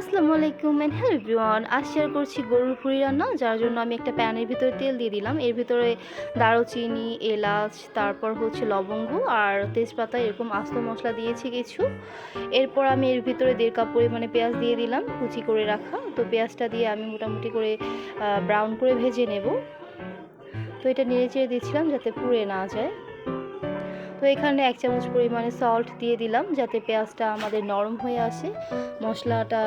আসসালামু আলাইকুম and hello everyone. আজ শেয়ার করছি গরুর ভুঁড়ি রান্না, যার জন্য আমি একটা প্যানের ভিতরে তেল দিয়ে দিলাম। এর ভিতরে দারুচিনি, এলাচ, তারপর হচ্ছে লবঙ্গ আর তেজপাতা এরকম আস্ত মশলা দিয়েছি কিছু। এরপর আমি এর ভিতরে 1.5 কাপ পরিমাণে পেঁয়াজ দিয়ে দিলাম, কুচি করে রাখা। তো পেঁয়াজটা দিয়ে আমি মোটামুটি করে ব্রাউন করে ভেজে নেব। তো এটা নেড়ে চেড়ে দিচ্ছিলাম যাতে পুড়ে না যায়। তো এখানে 1 চামচ পরিমাণে সল্ট দিয়ে দিলাম যাতে পেঁয়াজটা আমাদের নরম হয়ে আসে, মশলাটা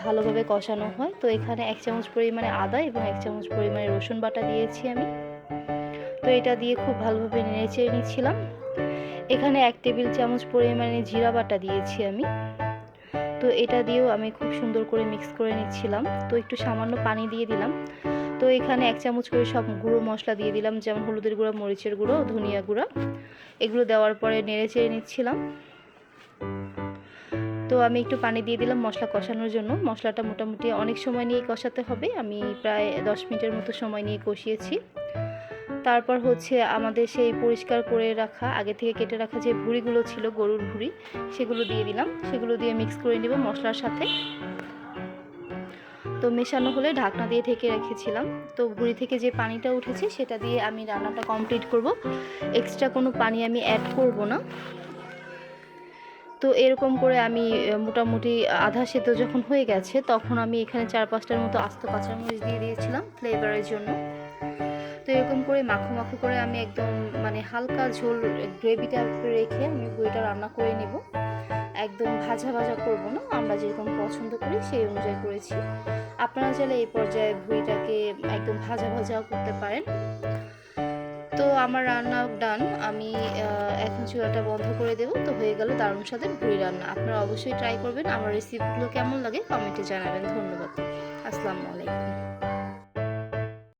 ভালোভাবে কষানো হয়। তো এখানে 1 চামচ পরিমাণে আদা এবং 1 চামচ পরিমাণে রসুন বাটা দিয়েছি আমি। তো এটা দিয়ে খুব ভালোভাবে নেড়ে চেড়ে নিচ্ছিলাম। এখানে 1 টেবিল চামচ পরিমাণে জিরা বাটা দিয়েছি আমি। তো এটা দিয়েও আমি খুব সুন্দর করে মিক্স করে নিচ্ছিলাম। তো একটু সামান্য পানি দিয়ে দিলাম। তো এখানে 1 চামচ করে সব গুঁড়ো মশলা দিয়ে দিলাম, যেমন হলুদের গুঁড়া, মরিচের গুঁড়ো, ধনিয়া গুঁড়া। এগুলো দেওয়ার পরে নেড়ে চেড়ে নিচ্ছিলাম। তো আমি একটু পানি দিয়ে দিলাম মশলা কষানোর জন্য। মশলাটা মোটামুটি অনেক সময় নিয়ে কষাতে হবে। আমি প্রায় 10 মিনিটের মতো সময় নিয়ে কষিয়েছি। তারপর হচ্ছে আমাদের সেই পরিষ্কার করে রাখা, আগে থেকে কেটে রাখা যে ভুঁড়িগুলো ছিল, গরুর ভুঁড়ি, সেগুলো দিয়ে দিলাম। সেগুলো দিয়ে মিক্স করে নেব মশলার সাথে। তো মেশানো হলে ঢাকনা দিয়ে ঢেকে রেখেছিলাম। তো ভুঁড়ি থেকে যে পানিটা উঠেছে সেটা দিয়ে আমি রান্নাটা কমপ্লিট করব। এক্সট্রা কোনো পানি আমি অ্যাড করব না। তো এরকম করে আমি মোটামুটি আধা সেদ্ধ যখন হয়ে গেছে, তখন আমি এখানে 4-5টার মতো আস্ত কাঁচামরিচ দিয়ে দিয়েছিলাম ফ্লেভারের জন্য। তো এরকম করে মাখো মাখো করে আমি একদম হালকা ঝোল গ্রেভিটা রেখে আমি ভুঁড়িটা রান্না করে নেব। একদম ভাজা ভাজা করব না, আমরা যেরকম পছন্দ করি সেই অনুযায়ী করেছি। আপনারা চাইলে এই পর্যায়ে ভুঁড়িটাকে একদম ভাজা ভাজাও করতে পারেন। তো আমার রান্না ডান। আমি এখন চুলাটা বন্ধ করে দেব। তো হয়ে গেল দারুণ স্বাদের ভুঁড়ি রান্না। আপনারা অবশ্যই ট্রাই করবেন। আমার রেসিপিগুলো কেমন লাগে কমেন্টে জানাবেন। ধন্যবাদ। আসসালামু আলাইকুম।